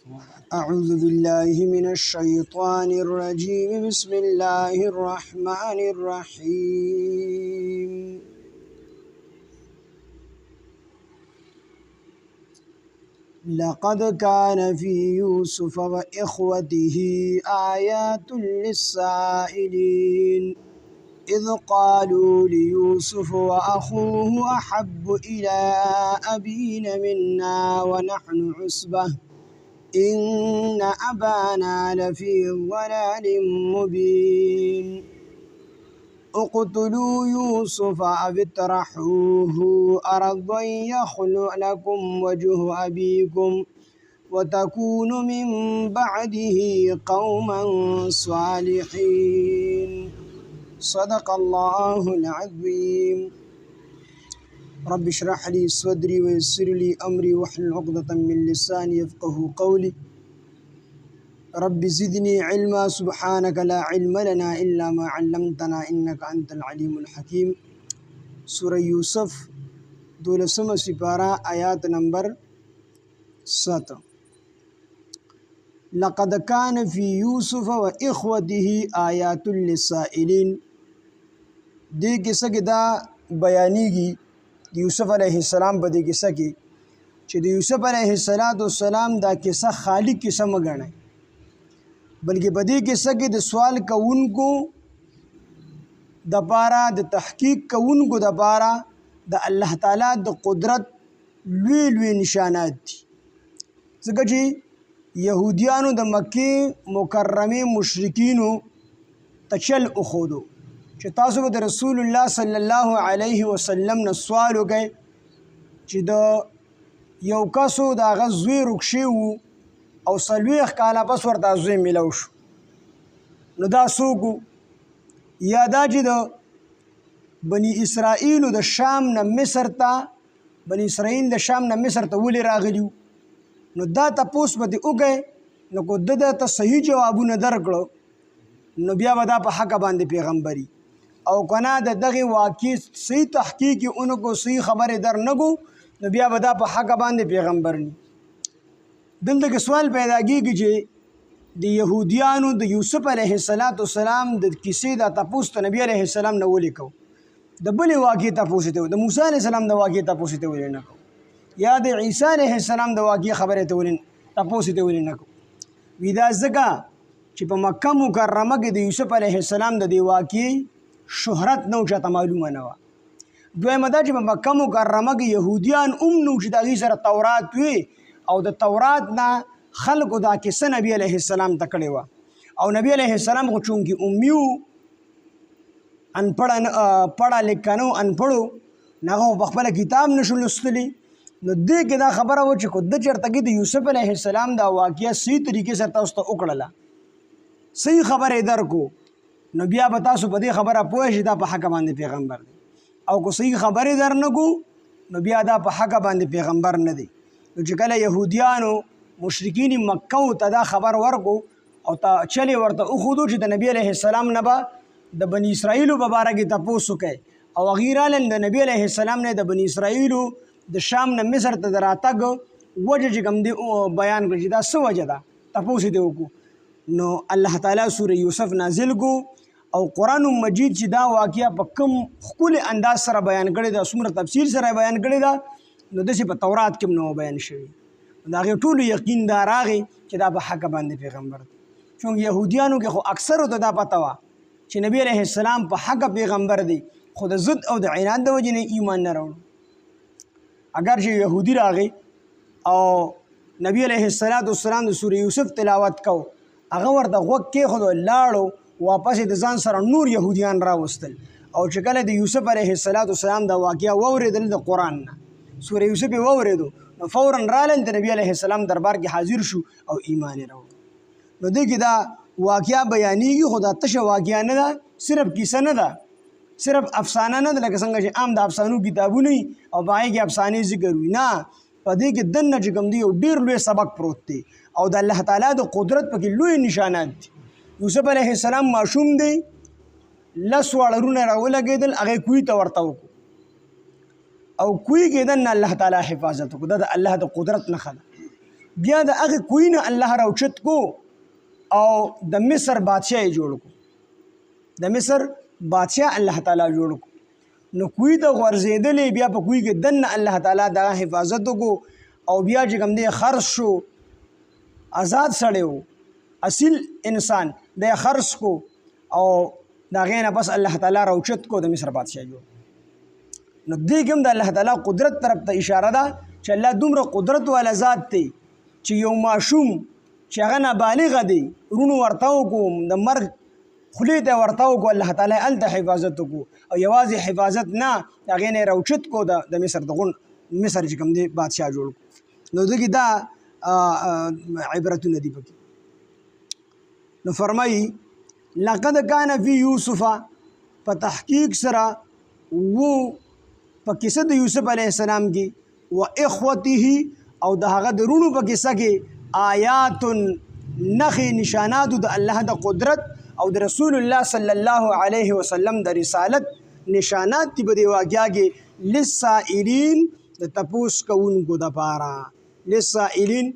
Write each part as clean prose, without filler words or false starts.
أعوذ بالله من الشيطان الرجيم بسم الله الرحمن الرحيم لقد كان في يوسف وإخوته آيات للسائلين إذ قالوا ليوسف وأخوه أحب إلى أبينا منا ونحن عصبة إن أبانا لفي ضلال مبين اقتلوا يوسف أو اطرحوه أرضا يخل لكم وجه أبيكم وتكونوا من بعده قوما صالحين صدق الله العظيم رب اشرح لي صدري ويسر لي أمري واحلل عقدة من لساني يفقه قولي رب زدني علما سبحانك لا علم لنا إلا ما علمتنا إنك أنت العليم الحكيم سورة يوسف دولسم سپارہ آیات نمبر 7 لقد كان في يوسف وإخوته آيات للسائلين دې کیسه کې دا بیانېږي یوسف علیه السلام په دې کیسه کې چې د یوسف علیه السلام دا کیسه خالی کیسه مه ګڼئ بلکې په دې کیسه کې د سوال کوونکو دپاره د تحقیق کوونکو دپاره د الله تعالی د قدرت لوی لوی نشانات دي ځکه چې یهودیانو د مکې مکرمې مشرکینو ته چل اخودو چې تاسو به د رسول الله صلی الله علیه وسلم نه سوال وکئ چې د یو کسو د هغه زوی ورک شوی او 40 کاله پس ورته زوی میلاو شو نو دا څوک یا دا چې د بني اسرائیلو د شام نه مصر ته بني اسرائیل د شام نه مصر ته ولې راغلیو نو دا تپوس به دې وکئ نو که ده ته صحیح جوابونه درکړو نو بیا به دا په حق باندې پیغمبري او کنه د دغه واقع صحیح تحقیق اونکو صحیح خبره در نگو نو بیا به دا په حق باندې پیغمبر ني دلته کې سوال پیدا کیږي چې د يهوديانو د یوسف علیه السلام د کیسې د تپوس ته نبی علیه السلام نه ولیکو د بلې واقع تپوس ته د موسی علیه السلام د واقع تپوس ته ولې نه کو یا د عیسی علیه السلام د واقع خبره ته ولې تپوس ته ولې نه کو ودا زګه چې په مکه مکرمه کې د یوسف علیه السلام د دی واقع شهرت نو چاته معلومه نه و دویمه دا چې په مکه مکرمه کې يهوديان نو چې د سره تورات وي او د تورات نه خلکو دا کیسه نبی علیه السلام ته کړې و او نبی علیه السلام خو چونکې امیو پړه لیکنو انپړو نغه په خپل کتاب نشو لستلی نو دې کې دا خبره و چې کو د چرته کې د یوسف علیه السلام دا واقعیا صحیح طریقې سره تاسو ته وکړله صحیح خبره درکو نو بیا به تاسو په دې خبره پوه شئ دا په حق باندې پیغمبر دی او کو صحیح خبره درنکو نو بیا دا په حق باندې پیغمبر نه دی نو چې کله يهوديانو مشرکین مکه ته دا خبر ورکو او ته چلی ورته اخودو چې د نبی علیه السلام نه به د بنی اسرائیلو په باره کې تپوس وکئ او غیرالن د نبی علیه السلام نه د بنی اسرائیلو د شام نه مصر ته د راتګ وجه چې کوم دی بیان کړي چې دا څه وجه ده تپوس دې وکړو نو الله تعالی سوره یوسف نازل کو او قرآن مجید چې دا واقعیا په کوم خپل انداز سره بیان کړي دا څومره تفصیل سره بیان کړي دا نو داسې په تورات کې نو بیان شوی دا غي ټول یقین دار راغی چې دا په حق باندې پیغمبر دی چون يهوديانو کې خو اکثر ته دا پته و چې نبی عليه السلام په حق پیغمبر دی خو د ضد او د عناد د وجې نه ایمان نه راوړ اگر چې يهودي راغی او نبی عليه السلام د سوره یوسف تلاوت کو هغه ورته غوږ کې خو لاړو واپس د ځان سره نور يهوديان راوستل او چې کله د یوسف علیه السلام د واقعیا ووریدل د قران نه سوره یوسف ووریدو نو فورا رالل د نبی علیه السلام دربار کې حاضر شو او ایمان راوړ نو دې کې دا واقعیا بیانېږي خو دا تشه واقعیا نه ده صرف کیسه نه ده صرف افسانه نه ده لکه څنګه چې عام د افسانو کتابونه او باندې کې افسانې ذکر وي نه په دې کې دنه چې کوم دی یو ډیر لوی سبق پروت دی او د الله تعالی د قدرت پکې لوی نشانات دي یوسف علیه السلام معصوم دی لس وړرونه راولګېدل هغه کوی ته ورته وکړو او کوی کېدل نه الله تعالی حفاظت وکړو دا د الله د قدرت نښه ده بیا د هغې کوی نه الله راوچت کو او د مصر بادشاه یې جوړ کو د مصر بادشاه الله تعالی جوړ کو نو کوی ته غورځېدلې بیا په کوی کې دننه الله تعالی دغه حفاظت وکړو او بیا چې کوم دی خرڅ شو آزاد سړی و اصیل انسان دی خرڅ کو او د هغې نه پس الله تعالی راوچت کو د مصر بادشاه جوړ نو دې کې هم د الله تعالی قدرت طرف ته اشاره ده چې الله دومره قدرت والا ذات دی چې یو ماشوم چې هغه نابالغه دی ورونو ورته وکړو د مرګ خولې ته ورته وکړو الله تعالی هلته حفاظت وکړو او یوازې حفاظت نه د هغې نه یې راوچت کو د مصر د مصر چې کوم دی بادشاه جوړ کړو نو دغې دا عبرتونه دي پکې نو فرمایي لقد کان فی یوسف په تحقیق سره و په کیسه د یوسف علیه السلام کې و اخوته او د هغه د رونو په کیسه کې آیات نښې نشاناتو د الله د قدرت او د رسول الله صلی الله علیه وسلم د رسالت نشانات دي په دې واقعه کې للسائلین د تپوس کوونکو دپاره للسائلین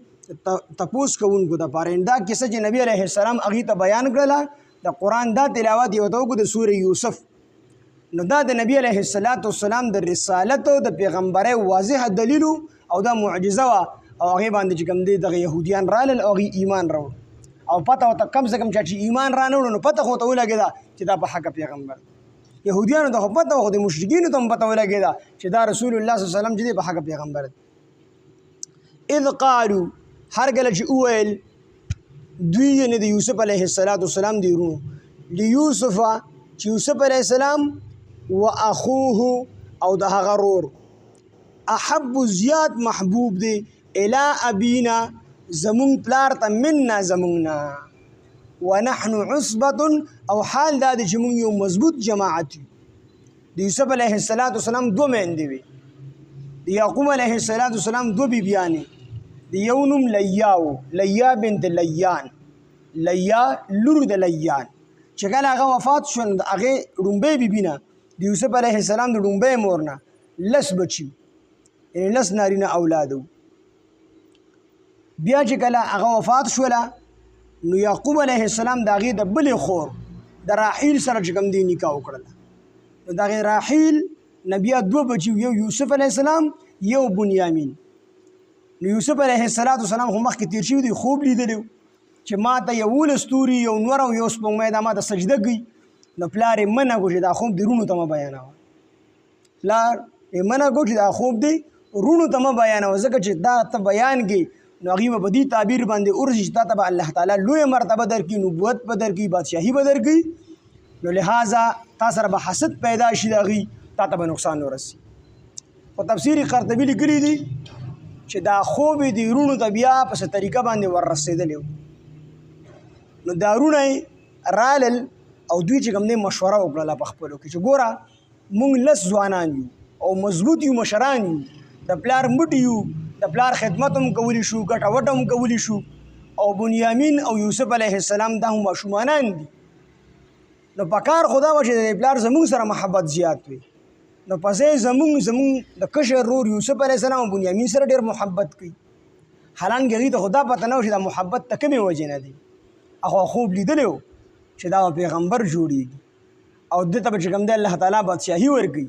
تپوس کوونکو دپاره دا کیسه چې نبی علیه السلام هغې ته بیان کړله د قرآن دا تلاوت یې ورته وکړو د سورې یوسف نو دا د نبی علیه السلام د رسالت او د پیغمبرۍ واضح دلیل او دا معجزه وه او هغې باندې چې کوم دی دغه یهودیان رالل او هغې ایمان راوړ او پته ورته کم سے کم چې ایمان را نه وړو نو پته خو ورته ولګېده چې دا په حقه پیغمبر یهودیانو ته خو پته وه خو د مشرکینو ته هم پته ولګېده چې دا رسول الله صلی الله علیه وسلم چې دی په حقه پیغمبر دی اذ قالو هر کله چې وویل دوی یعنې د یوسف علیه السلام دی ورونو لیوسف چې یوسف علیه السلام و اخوه او د هغه رور احب زیات محبوب دی الی ابینا زمون پلار ته منا زموننا ونحن عصبة او حال دا دی چې مونږ یو مضبوط جماعت یو د یوسف علیه السلام دو میندې وي د یعقوب علیه السلام دو بیبیانې د یو نوم لیا و لیا بنت لیان لیا لور د لیان چې کله هغه وفات شو نو د هغې ړومبۍ بیبي نه د یوسف علیه السلام د ړومبۍ مور نه لس بچي یعنې لس نارینه اولاد و بیا چې کله هغه وفات شوله نو یعقوب علیه السلام د هغې د بلې خور د راحیل سره چې کوم دی نکاح وکړله نو د هغې راحیل نه بیا دوه بچي یو یوسف علیه السلام یو بنیامین نو یوسف علیه السلام خو مخکې تیر شوي دی خوب لیدلی چې ما ته 11 ستوري یو نور او یو سپوږمۍ دا ما ته سجده کوي نو پلار یې منع کړو چې دا خوب دی رونو ته مه بیانوه پلار یې منع کړو چې دا خوب دی رونو ته مه بیانوه ځکه چې دا ته بیان کړي نو هغوی به په دې تعبیر باندې ورځي چې تا ته به الله تعالی لویه مرتبه درکړي نبوت به درکړي بادشاهي به درکړي نو لہذا تا سره به حسد پیدا شي د هغوی تا ته به نقصان ورسي په تفسیر قرطبي لیکلي دي چې دا خوب یې د رونو ته بیا په څه طریقه باندې وررسېدلی و نو دا رونه رالل او دوی چې کوم دی مشوره وکړله په خپلو کې چې ګوره موږ لس ځوانان یو او مضبوط یو مشران یو د پلار مټ یو د پلار خدمت هم کولی شو ګټه وټه هم کولی شو او بنیامین او یوسف علیه السلام دا هم ماشومانان دي نو په کار خو دا وه چې د پلار زموږ سره محبت زیات وي نو په ځای زموږ د کشر رور یوسف علیه السلام او بنیامین سره ډېر محبت کوي حالانکې هغوی ته خو دا پته نه و چې دا محبت د کومې وجې نه دی هغه خوب لیدلی و چې دا پیغمبر جوړیږي او دې ته به چې کوم دی الله تعالی بادشاهي ورکوي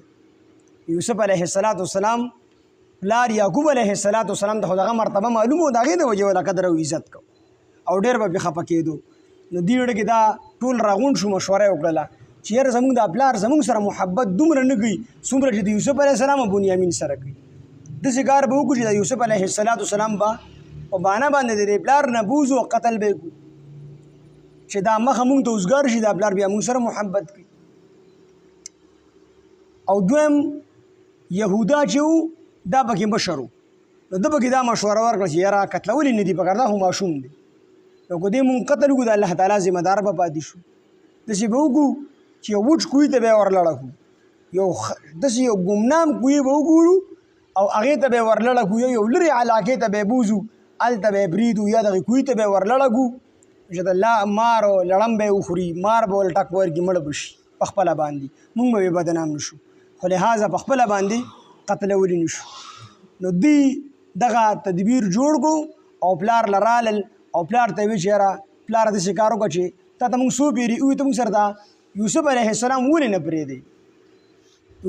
یوسف علیه السلام پلار یعقوب علیه السلام ته خو دغه مرتبه معلوم و د هغې د وجې ولا قدر او عزت کو او ډېر به پرې خفه کېدو نو دې وړه کې دا ټول راغونډ شو مشوره یې وکړله چې یاره زموږ دا پلار زموږ سره محبت دومره نه کوي څومره چې د یوسف علیه السلام او بنیامین سره کوي داسې کار به وکړو چې د یوسف علیه السلام به په بانه باندې د پلار نه بوځو او قتل به یې کړو چې دا مخه مونږ ته اوزګار شي دا پلار بیا مونږ سره محبت کوي او دویم یهودا چې و دا پکې مشر و نو ده پکې دا مشوره ورکړه چې یاره قتلول یې نه دي پکار دا خو ماشوم دی نو که دې مونږ قتل وکړو د الله تعالی ذمه دار به پاتې شو داسې به وکړو چې یو وچ کوی ته به یې ورلړه کړو یو داسې یو ګمنام کوی به وګورو او هغې ته به یې ورلړه کړو یو لرې علاقې ته به یې بوځو هلته به یې بریدو یا دغې کوی ته به یې ورلړه کړو چې د مار او لړم به یې وخوري مار به ول ټک ورکړي مړه به شي په خپله باندې مونږ به یې بدنام نه شو خو لہذا په خپله باندې قتلولی نه شو نو دوی دغه تدبیر جوړ کړو او پلار لرالل او پلار ته وی چیرې پلار د شکارو کچې تا ته موږ سو پیری او ته موږ سره دا یوسف علیه السلام ولې نه پرېږدي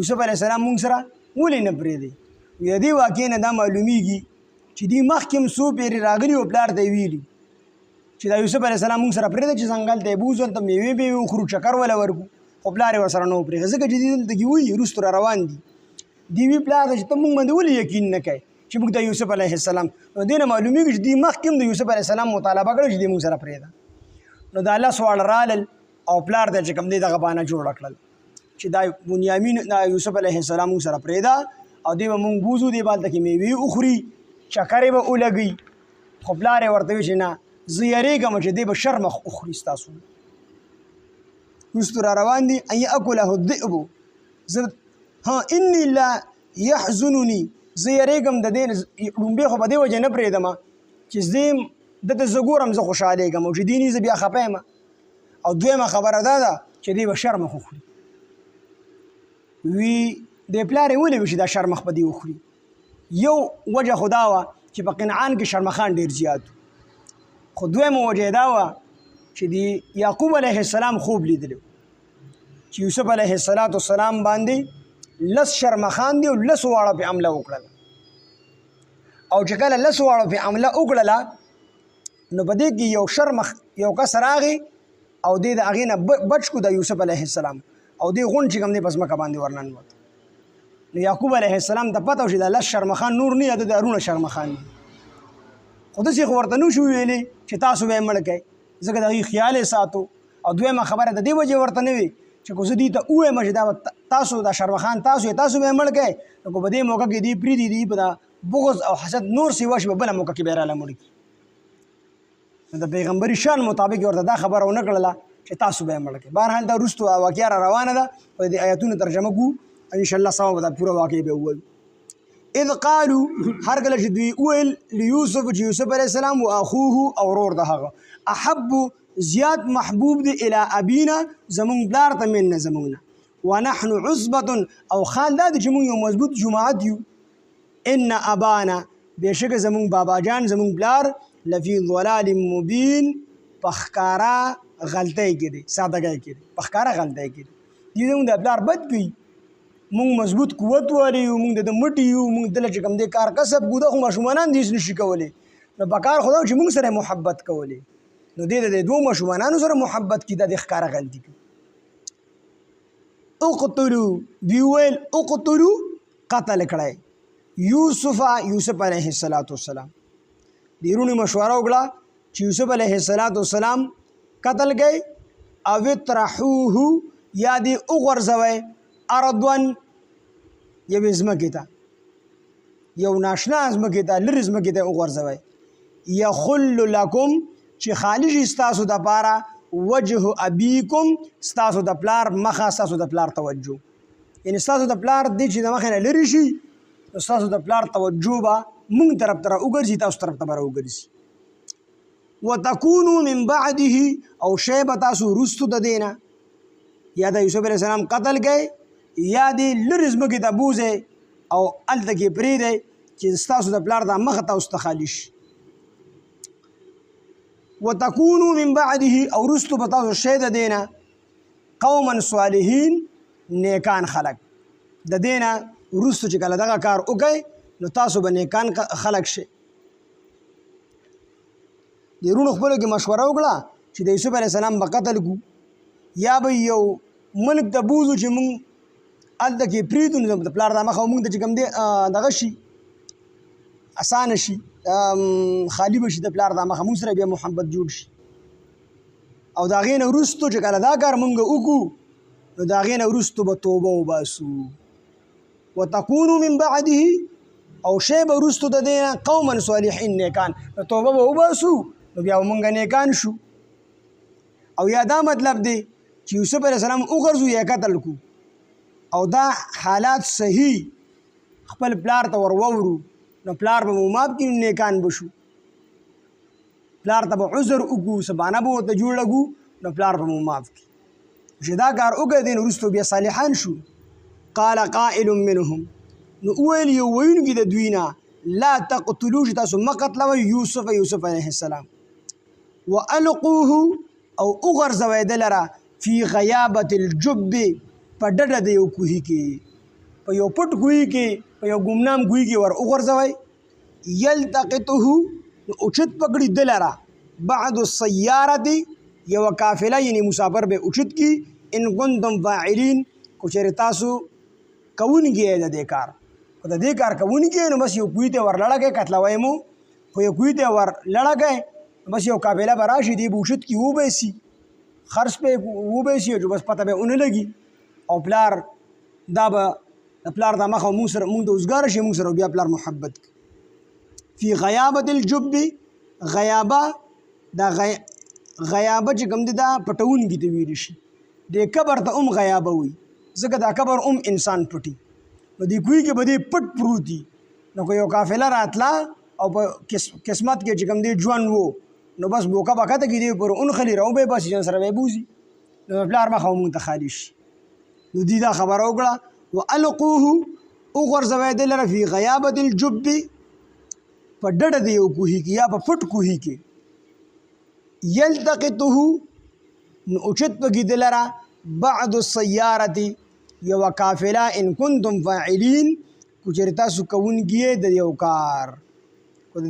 یوسف علیه السلام موږ سره ولې نه پرېږدي د دې واقعې نه دا معلومیږي چې دوی مخکې هم څو پیرې راغلي او پلار ته یې ویلي چې دا یوسف علیه السلام موږ سره پرېږده چې ځنګل ته یې بوځو هلته میوې بیوې وخورو چکر وله ورکړو خو پلار یې ورسره نه و پرېږده ځکه چې دوی دلته کې وایي وروستو را روان دي دوی وي پلار ته چې ته موږ باندې ولې یقین نه کوې چې موږ د یوسف علیه السلام نو دې نه معلومیږي چې دوی مخکې هم د یوسف علیه السلام مطالبه کړې چې دوی موږ سره پرېږده نو د الله سواړه رالل او پلار ته چې کوم دی دغه بهانه جوړه کړل چې دا بنیامین دا یوسف علیه السلام موږ سره پرېږده او دوی به موږ بوځو دې به هلته کې میوې وخوري چکرې به ولګوي خو پلار یې ورته وي چې نه زه یېرېږم چې دی به شرمخ وخوري ستاسو وروستو را روان دي ان یأکله الذئب زه انی لا یحزنني زه یېرېږم د دې لومبې خو په دې وجه نه پرېږدم چې زه دته زه ګورم زه خوشحالېږم او چې دیني زه بیا خفه یم او دویمه خبره دا ده چې دی به شرمخ وخوري وی د پلار یې ولې وي چې دا شرمخ به دې وخوري یو وجه خو دا وه چې په قنعان کې شرمخان ډېر زیات خو دویمه وجه یې دا وه چې د یعقوب علیه السلام خوب لیدلی چې یوسف علیه السلام باندې لس شرمخان دي او لسو واړه پې حمله وکړله او چې کله لسو واړو پې حمله وکړله نو په دې کې یو شرمخ یو کس راغی او دې د هغې نه بچ کړو د یوسف علیه السلام او دې غونډ چې کوم دی په ځمکه باندې ورننوت نو یعقوب علیه السلام ته پته و چې دا لس شرمخان نور نه د دارونه شرمخان دي خو داسې خو ورته نشو ویلې چې تاسو به یې مړ کئ ځکه د هغې خیال یې ساتو او دویمه خبره د دې وجې ورته نه وي چې که زه دوی ته ووایم چې دا تاسو دا شرمخان تاسو یې تاسو به یې مړ کئ نو که په دې موقع کې دوی پرېږدي دوی په دا بغض او حسد نور سیوا شي په بله موقع کې به یې راله مړ کړي نو د پیغمبري شان مطابق ورته دا خبره ونه کړله چې تاسو به یې مړ کړئ بهرحال دا وروستو واقعه را روانه ده او د آیتونو ترجمه کوو انشاءالله سبا به دا پوره واقعې به ووایو اذ قالو هر کله چې دوی وویل لیوسف چې یوسف علیه السلام و اخوه او ورور د هغه احب زیات محبوب دی الی ابینا زمونږ پلار ته من نه زمونږ نه ونحن عصبة او خال دا دی چې مونږ یو مضبوط جماعت یو ان ابانا بېشکه زمونږ بابا جان زمونږ پلار لفی ضلال مبین په ښکاره غلطۍ کې دی سادهګۍ کې دی په ښکاره غلطۍ کې دی دوی زمونږ د پلار بد کوي مونږ مضبوط قوت والی یو مونږ د مټي یو مونږ دله چې کوم دی کار کسب ګو ده خو ماشومانان دې هېڅ نشي کولی نو پکار خو دا چې مونږ سره محبت کولی نو دې د دوو ماشومانانو سره محبت کي دا د ښکاره غلطي کوي اقتلو دوی ویل اقتلو قتل کړی یوسف علیه السلام دیرونی مشوره وکړه چې یوسف علیه السلام قتل کړئ او اطرحوه یا دې وغورځوئ ارضون یوې ځمکې ته یو ناشنا ځمکې ته لرې ځمکې ته وغورځوئ یخل لکم چې خالی شي ستاسو دپاره وجه ابیکم ستاسو د پلار مخه ستاسو د پلار توجه یعنی ستاسو د پلار دی چې د مخې نه لرې شي نو ستاسو د پلار توجه به مونږ طرف ته راوګرځي تاسو طرف ته به راوګرځي وتکونو من بعده او شی به تاسو وروستو د دې نه یا د یوسف علیه السلام قتل کړئ یا دې لرې ځمکې ته بوځئ او هلته کې پرېږدئ چې ستاسو د پلار دا مخه تاسو ته خالي شي وتکونو من بعده او وروستو به تاسو شی د دې نه قوما صالحین نیکان خلق د دې نه وروستو چې کله دغه کار وکئ نو تاسو به نیکان خلق شئ د وروڼو خپلو کې مشوره وکړه چې د یوسف علیه السلام به قتل کړو یا به یو ملک ته بوځو چې موږ هلته کې پرېږدو نو د پلار دا مخه موږ ته چې کوم دی دغه شي اسانه شي خالی به شي د پلار دا مخه موږ سره بیا محبت جوړ شي او د هغې نه وروستو چې کله دا کار موږ وکړو نو د هغې نه وروستو به توبه وباسو وتکونو من بعده او شی به وروستو د دې نه قوما صالحین نیکان نو توبه به وباسو نو بیا به موږ نیکان شو او یا دا مطلب دی چې یوسف علیه السلام وغورځو یا قتل کړو او دا حالات صحیح خپل پلار ته ور وورو نو پلار به مو ماف کړي نیکان به شو پلار ته به عذر وکړو څه بهانه به ورته جوړه کړو نو پلار به مو ماف کړي چې دا کار وکړی دی نو وروستو بیا صالحان شو قال قائل منهم نو وویل یو ویونکي د دوی نه لا تقتلوا چې تاسو مقتلوي یوسف علیه السلام والقوه او وغرزوي دلره فی غیابت الجب په ډډه د یو کوهي کې په یو پټ کوهي کې په یو ګمنام کوهي کې ور وغرزوي یلتقطه اوچت پکړي دلره بعد السیاره یو قافله یعنی مسافر به اوچت کی ان کنتم فاعلین کو چېرې تاسو کوونکي د دې کار په دې کار کوونکي نو بس یو کوهي ته ور لړګې قتلوي مو خو یو کوهي ته ور لړګې بس یو قافله به راشي دی بوشت کی وبېسي خرڅ په وبېسي جو بس پته به اون لګي او پلار دا به پلار دا مخه مونږ سره مونږ د اوسګار شي مونږ سره بیا پلار محبت فی غیابت الجب غیابه دا غیابه چې کوم دي دا پټون کی ته ویل شي د قبر ته غیابه وي ځکه دا قبر انسان پټي نو دی کوی کې بده پټ پروتي نو کو یو قافله راتلا او په قسمت کې چې کوم دی ژوند وو نو بس بوکا بکته کې دی پر اون خلی راو به بس جن سره به بوزي نو پلار ما خو متخالش نو دی دا خبر اوګړه والقوه او غرزوي دلره فی غیابت الجب په ډډه دی یو کوهي کې یا په پټ کوهي کې یلتقطه نو اوچت پکې دلره بعد السیاره یو قافله ان کنتم فاعلین کو چېرې تاسو کوونکي د یو کار کو د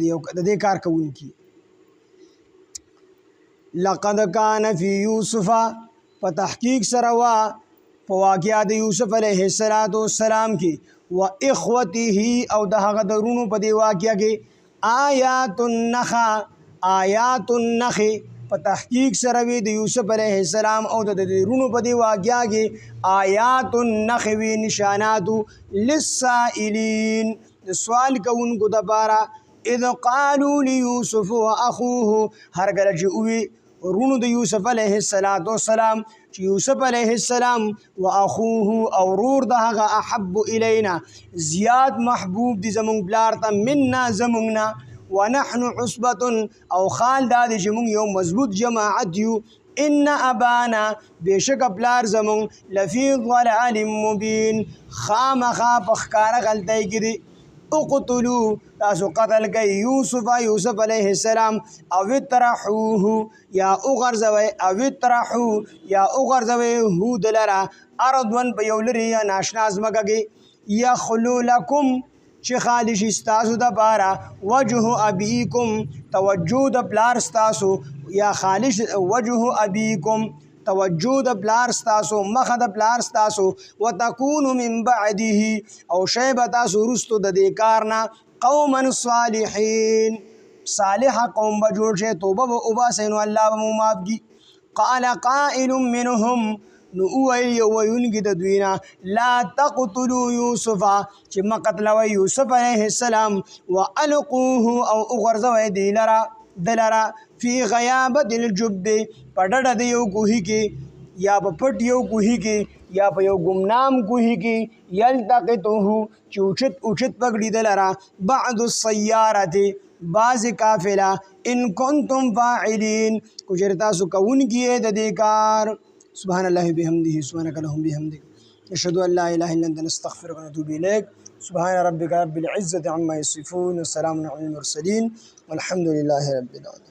دې کار کوونکي لقد کان فی یوسف په تحقیق سره وا په واقعیا د یوسف علیه السلام کې و اخوته او د هغه درونو په دی واقعیا کې آیات النخ په تحقیق سره وی د یوسف علیه السلام او د درونو په دی واقعیا کې آیات النخ وی نشانات للسائلین د سوال کوونکو د بارا اذ قالوا ليوسف واخوه هر کله چې وی رونو د یوسف علیه السلام چې یوسف علیه السلام واخوه او رور د هغه احب الینا زیاد محبوب دي زمون بلار ته مننا زموننا ونحن عصبة او خال دا دی چې مونږ یو مضبوط جماعت یو ان ابانا بشک بلار زمون لفی ضلال مبین خامخا پخکار غلطی کړي اقتلوا تاسو قتل کوي یوسف علیه السلام او اطرحوه یا اغرزوي او اطرحوه یا اغرزوي هو دلرا ارضون په یو لري یا ناشنا ځمکه کې یخلو لکم چې خالش استاسو د بارا وجه ابیکم توجه د پلار استاسو یا خالش وجه ابیکم توجه د پلار استاسو مخ د پلار استاسو وتكون من بعده او شیب تاسو رستو د دې کارنا قوما صالحین صالح قوم بجوړ شه توبه او باسنو الله و معافي قال قائل منهم نو ویونکي د دوینا لا تقتلوا یوسف چې مقتلوي یوسف علیه السلام والقوه او اغرزوي دلرا فی غیابت الجب په ډډه د یو کوهي کې یا په پټ یو کوهي کې یا په یو ګمنام کوهي کې یلتقطه چې اوچت پکړي دلرا بعد السیاره بعض قافله ان کنتم فاعلین کو چېرې تاسو کوونکي د دې کار سبحان الله بحمده سبحانك اللهم بحمدك نشهد ان لا اله الا انت نستغفرك ونتوب اليك سبحان ربك رب العزه عما يصفون وسلام على المرسلين والحمد لله رب العالمين.